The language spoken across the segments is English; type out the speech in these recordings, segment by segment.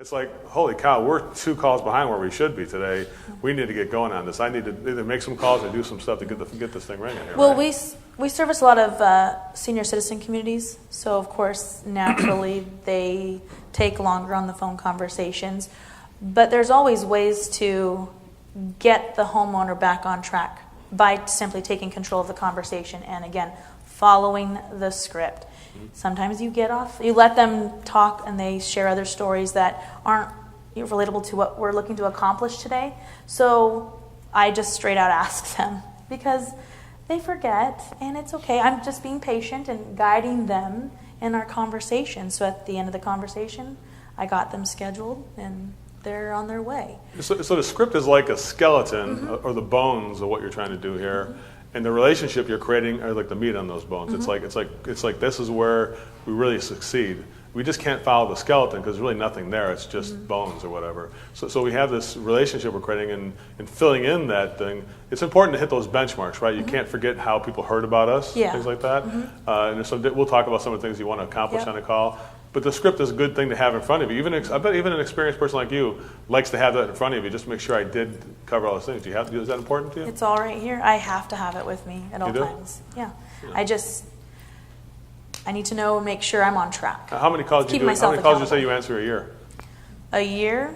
It's like, holy cow, we're 2 calls behind where we should be today. We need to get going on this. I need to either make some calls or do some stuff to get this thing ringing here. Well, right? we service a lot of senior citizen communities, so of course, naturally, they take longer on the phone conversations. But there's always ways to get the homeowner back on track by simply taking control of the conversation and, again, following the script. Sometimes you let them talk and they share other stories that aren't relatable to what we're looking to accomplish today. So I just straight out ask them because they forget, and it's okay. I'm just being patient and guiding them in our conversation. So at the end of the conversation, I got them scheduled and they're on their way. So the script is like a skeleton or the bones of what you're trying to do here. And the relationship you're creating are like the meat on those bones. It's like this is where we really succeed. We just can't follow the skeleton because there's really nothing there. It's just bones or whatever. So we have this relationship we're creating and filling in that thing. It's important to hit those benchmarks, right? You can't forget how people heard about us, things like that. And we'll talk about some of the things you want to accomplish on a call. But the script is a good thing to have in front of you. I bet even an experienced person like you likes to have that in front of you just to make sure I did cover all those things. Is that important to you? It's all right here. I have to have it with me at all times. Yeah. I need to know and make sure I'm on track. How many calls do you do? How many calls do you say you answer a year? A year?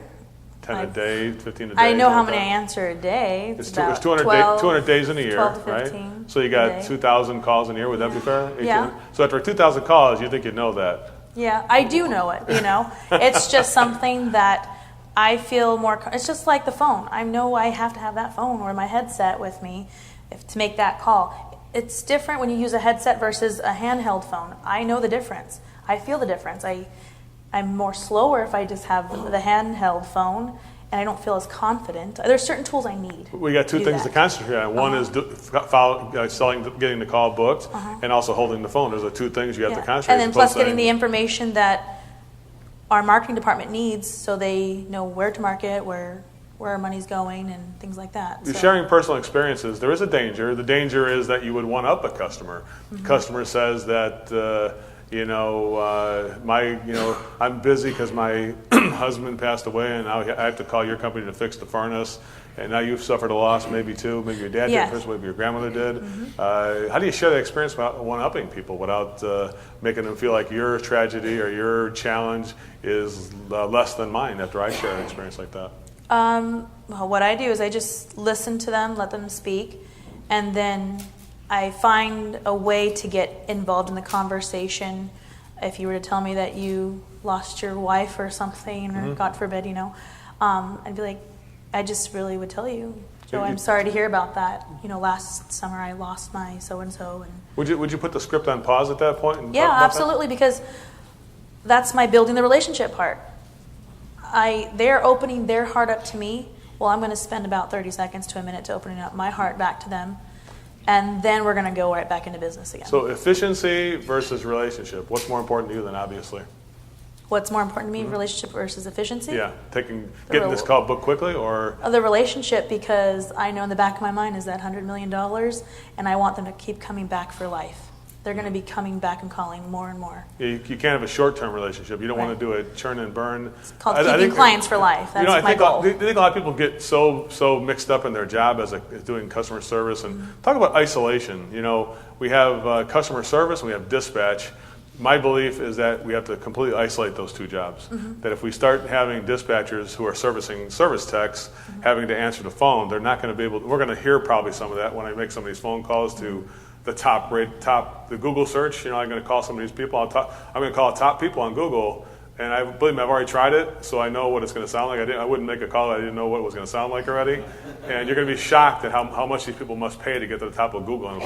10 a day, 15 a day? I know how many I answer a day. It's 200 days in a year, 12 to right? 15 So you got 2,000 calls in a year. Would that be fair? 18? Yeah. So after 2,000 calls, you think you know that. Yeah, I do know it, It's just something that I feel more, it's just like the phone. I know I have to have that phone or my headset with me to make that call. It's different when you use a headset versus a handheld phone. I know the difference. I feel the difference. I'm more slower if I just have the handheld phone, and I don't feel as confident. There's certain tools I need. We got 2 things to concentrate on. One is getting the call booked, and also holding the phone. Those are 2 things you have to concentrate on. And then plus getting the information that our marketing department needs so they know where to market, where our money's going, and things like that. You're sharing personal experiences. There is a danger. The danger is that you would one-up a customer. The customer says that... I'm busy because my husband passed away, and now I have to call your company to fix the furnace. And now you've suffered a loss, maybe too. Maybe your dad did first, maybe your grandmother did. How do you share that experience about one-upping people without making them feel like your tragedy or your challenge is less than mine after I share an experience like that? Well, what I do is I just listen to them, let them speak, and then I find a way to get involved in the conversation. If you were to tell me that you lost your wife or something, or God forbid, I'd be like, I just really would tell you, Joe, I'm sorry to hear about that. Last summer I lost my so-and-so. And Would you put the script on pause at that point? Yeah, absolutely, because that's my building the relationship part. They're opening their heart up to me. Well, I'm going to spend about 30 seconds to a minute to opening up my heart back to them. And then we're going to go right back into business again. So efficiency versus relationship. What's more important to you then, obviously? What's more important to me, relationship versus efficiency? Yeah, getting this call booked quickly, or? The relationship, because I know in the back of my mind is that $100 million, and I want them to keep coming back for life. They're going to be coming back and calling more and more. Yeah, you can't have a short-term relationship. You don't want to do a churn and burn. It's called keeping clients for life. That's my goal. I think a lot of people get so mixed up in their job as doing customer service. And talk about isolation. We have customer service and we have dispatch. My belief is that we have to completely isolate those 2 jobs. That if we start having dispatchers who are servicing service techs having to answer the phone, they're not going to be able to. We're going to hear probably some of that when I make some of these phone calls to the the Google search. I'm going to call some of these people. I'm going to call top people on Google, and I believe me, I've already tried it, so I know what it's going to sound like. I wouldn't make a call I didn't know what it was going to sound like already. And you're going to be shocked at how much these people must pay to get to the top of Google in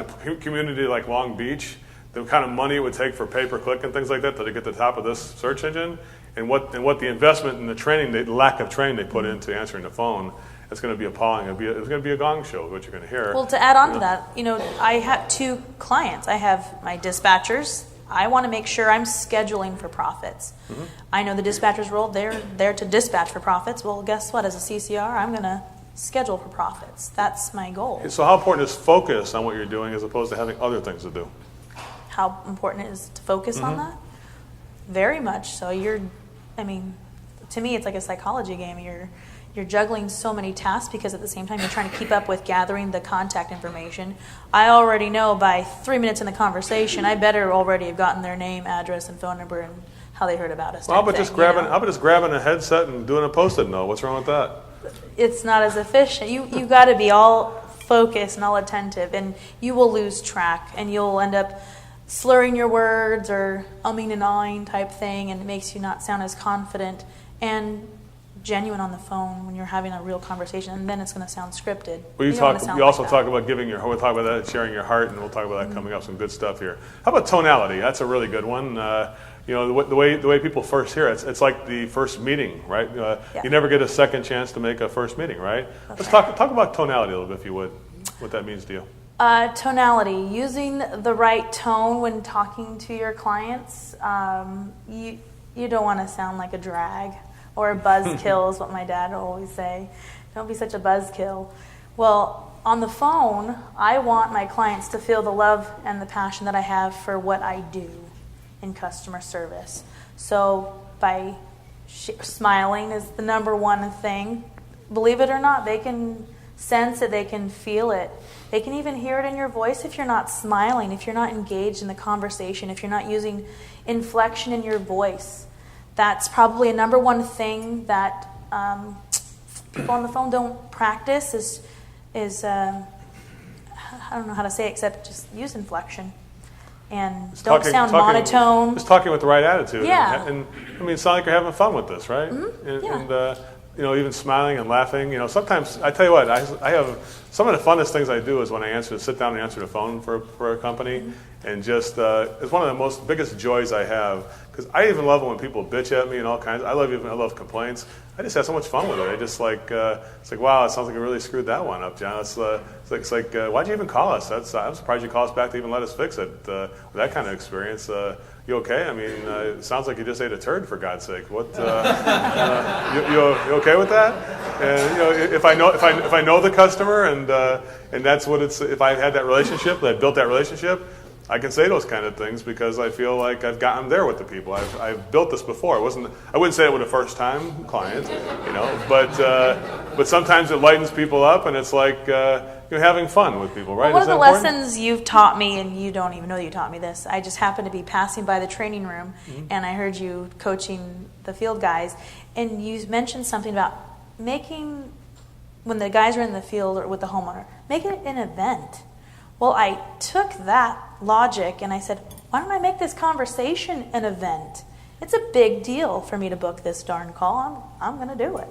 a community like Long Beach. The kind of money it would take for pay-per-click and things like that to get to the top of this search engine, and what the investment and the lack of training they put into answering the phone. It's going to be appalling. It's going to be a gong show, what you're going to hear. Well, to add on to that, I have 2 clients. I have my dispatchers. I want to make sure I'm scheduling for profits. I know the dispatchers role, they're there to dispatch for profits. Well, guess what? As a CCR, I'm going to schedule for profits. That's my goal. So how important is focus on what you're doing as opposed to having other things to do? How important it is to focus on that? Very much so. to me, it's like a psychology game. You're juggling so many tasks because at the same time you're trying to keep up with gathering the contact information. I already know by 3 minutes in the conversation, I better already have gotten their name, address, and phone number and how they heard about us. Well, how about just grabbing a headset and doing a Post-it note? What's wrong with that? It's not as efficient. You got to be all focused and all attentive, and you will lose track, and you'll end up slurring your words or umming and ahhing type thing, and it makes you not sound as confident and genuine on the phone when you're having a real conversation, and then it's going to sound scripted. Well, you also talk about we'll talk about that, sharing your heart, and we'll talk about that coming up, some good stuff here. How about tonality? That's a really good one. The way people first hear it, it's like the first meeting, right? You never get a second chance to make a first meeting, right? Let's talk about tonality a little bit, if you would, what that means to you. Tonality, using the right tone when talking to your clients. You don't want to sound like a drag or a buzzkill is what my dad would always say. Don't be such a buzzkill. Well, on the phone, I want my clients to feel the love and the passion that I have for what I do in customer service. So by smiling is the number one thing. Believe it or not, they can sense it, they can feel it. They can even hear it in your voice if you're not smiling, if you're not engaged in the conversation, if you're not using inflection in your voice. That's probably a number one thing that people on the phone don't practice is I don't know how to say it except just use inflection. And don't sound monotone. Just talking with the right attitude. Yeah. And I mean, it sounds like you're having fun with this, right? Mm-hmm. Yeah. And even smiling and laughing. Sometimes, I tell you what, I have, some of the funnest things I do is when I sit down and answer the phone for a company. Mm-hmm. And just, it's one of the biggest joys I have. Because I even love it when people bitch at me and all kinds. I love complaints. I just have so much fun with it. I just it's like, wow, it sounds like you really screwed that one up, John. It's like why'd you even call us? I'm surprised you called us back to even let us fix it. With that kind of experience, you okay? I mean, it sounds like you just ate a turd, for God's sake. What? You okay with that? And if I know the customer and that's what it's. If I had that relationship, I built that relationship, I can say those kind of things because I feel like I've gotten there with the people. I've built this before. I wouldn't say it with a first time client, but sometimes it lightens people up and it's like you're having fun with people, right? Well, one of the lessons you've taught me, and you don't even know you taught me this. I just happened to be passing by the training room, and I heard you coaching the field guys, and you mentioned something about making when the guys are in the field or with the homeowner, make it an event. Well, I took that logic and I said, why don't I make this conversation an event? It's a big deal for me to book this darn call. I'm going to do it,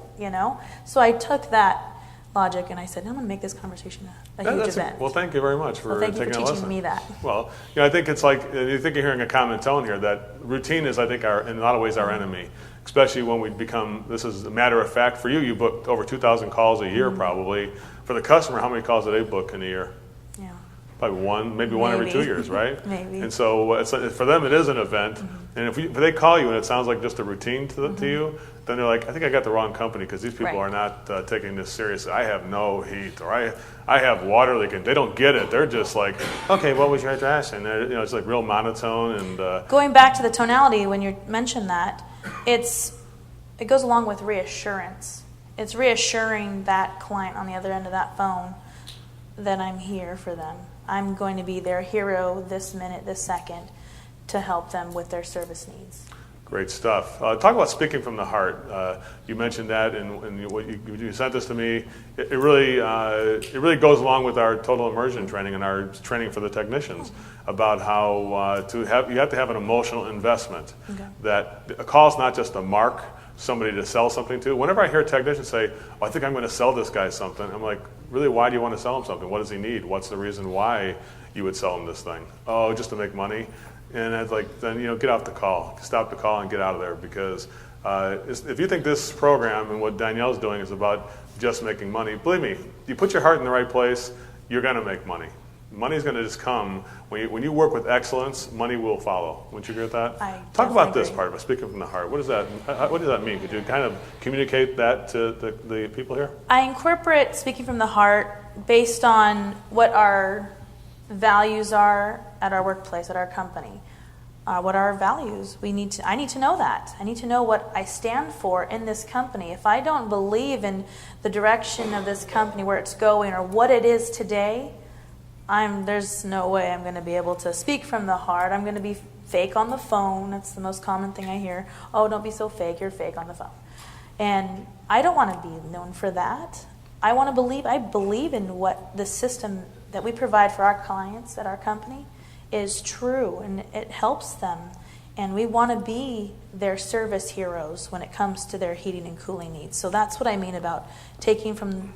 So I took that logic and I said, I'm going to make this conversation a huge event. Well, thank you very much for taking a lesson. Thank you for teaching me that. Well, I think it's like, you think you're hearing a common tone here, that routine is, I think, in a lot of ways our enemy, especially when we become, this is a matter of fact. For you booked over 2,000 calls a year probably. For the customer, how many calls do they book in a year? Yeah. Probably one every 2 years, right? Maybe. And so for them, it is an event. And if they call you and it sounds like just a routine to you, then they're like, I think I got the wrong company because these people are not taking this seriously. I have no heat, or I have water leaking. They don't get it. They're just like, okay, what was your address? And it's like real monotone. And going back to the tonality, when you mentioned that, it goes along with reassurance. It's reassuring that client on the other end of that phone that I'm here for them. I'm going to be their hero this minute, this second, to help them with their service needs. Great stuff. Talk about speaking from the heart. You mentioned that, and what you sent this to me. It really goes along with our total immersion training and our training for the technicians about how you have to have an emotional investment. Okay. That a call is not just a mark, somebody to sell something to. Whenever I hear technicians say, I think I'm going to sell this guy something, I'm like, really, why do you want to sell him something? What does he need? What's the reason why you would sell him this thing? Oh, just to make money. And it's like, then get off the call. Stop the call and get out of there, because if you think this program and what Danielle's doing is about just making money, believe me, you put your heart in the right place, you're going to make money. Money's going to just come. When you work with excellence, money will follow. Wouldn't you agree with that? Talk about this part of speaking from the heart. What does that mean? Could you kind of communicate that to the people here? I incorporate speaking from the heart based on what our values are at our workplace, at our company. what are our values? I need to know that. I need to know what I stand for in this company. If I don't believe in the direction of this company, where it's going, or what it is today, there's no way I'm going to be able to speak from the heart. I'm going to be fake on the phone. That's the most common thing I hear. Oh, don't be so fake. You're fake on the phone. And I don't want to be known for that. I believe in what the system that we provide for our clients at our company is true, and it helps them. And we want to be their service heroes when it comes to their heating and cooling needs. So that's what I mean about speaking from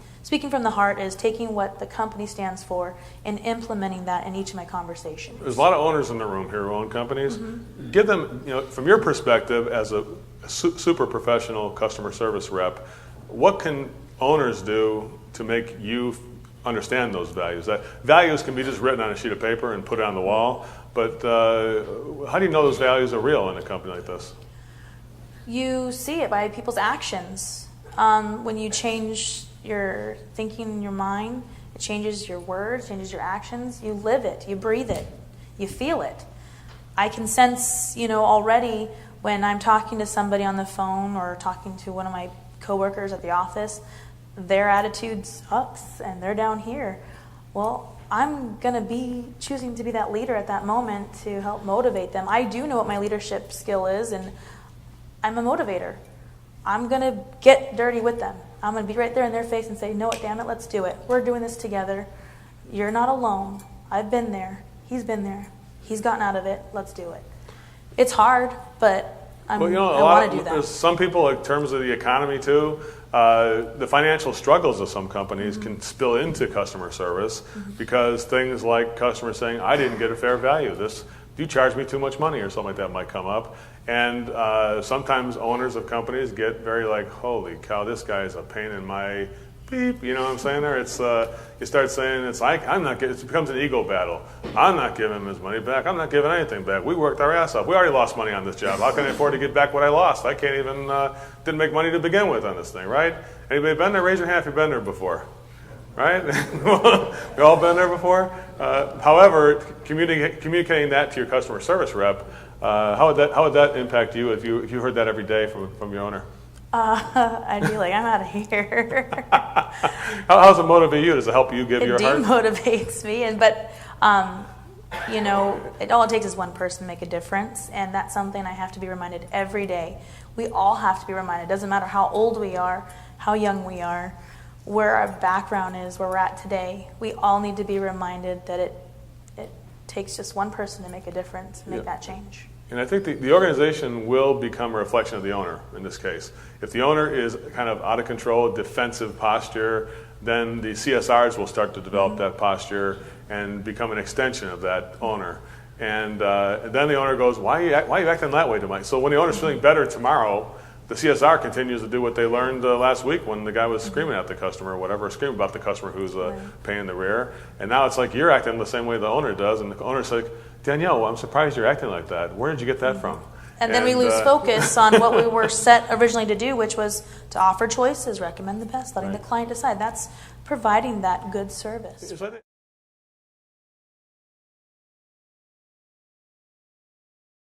the heart, is taking what the company stands for and implementing that in each of my conversations. There's a lot of owners in the room here who own companies. Mm-hmm. Give them, from your perspective as a super professional customer service rep, what can owners do to make you understand those values? That values can be just written on a sheet of paper and put it on the wall, but how do you know those values are real in a company like this? You see it by people's actions. When you change your thinking in your mind, it changes your words, changes your actions. You live it, you breathe it, you feel it. I can sense, already when I'm talking to somebody on the phone or talking to one of my coworkers at the office, their attitude sucks and they're down here. Well, I'm going to be choosing to be that leader at that moment to help motivate them. I do know what my leadership skill is, and I'm a motivator. I'm going to get dirty with them. I'm going to be right there in their face and say, "No, damn it, let's do it. We're doing this together. You're not alone. I've been there. He's been there. He's gotten out of it. Let's do it." It's hard, but I want to do that. There's some people, in terms of the economy too, the financial struggles of some companies can spill into customer service because things like customers saying, "I didn't get a fair value. You charged me too much money," or something like that might come up. And sometimes owners of companies get very like, "Holy cow, this guy is a pain in my beep." You know what I'm saying there? It's you start saying it becomes an ego battle. I'm not giving him his money back. I'm not giving anything back. We worked our ass off. We already lost money on this job. How can I afford to get back what I lost? I can't even didn't make money to begin with on this thing, right? Anybody been there? Raise your hand if you've been there before. Right? We all been there before. However, communicating that to your customer service rep, how would that impact you if you heard that every day from your owner? I'd be like, "I'm out of here." How does it motivate you? Does it help you give your heart? It demotivates me, all it takes is one person to make a difference, and that's something I have to be reminded every day. We all have to be reminded. It doesn't matter how old we are, how young we are, where our background is, where we're at today. We all need to be reminded that it takes just one person to make a difference, make that change. And I think the organization will become a reflection of the owner in this case. If the owner is kind of out of control, defensive posture, then the CSRs will start to develop that posture and become an extension of that owner. And then the owner goes, why are you acting that way tonight? So when the owner's feeling better tomorrow, the CSR continues to do what they learned last week when the guy was screaming at the customer or whatever, screaming about the customer who's a pain in the rear. And now it's like you're acting the same way the owner does, and the owner's like, "Danielle, I'm surprised you're acting like that. Where did you get that from?" And then we lose focus on what we were set originally to do, which was to offer choices, recommend the best, letting the client decide. That's providing that good service.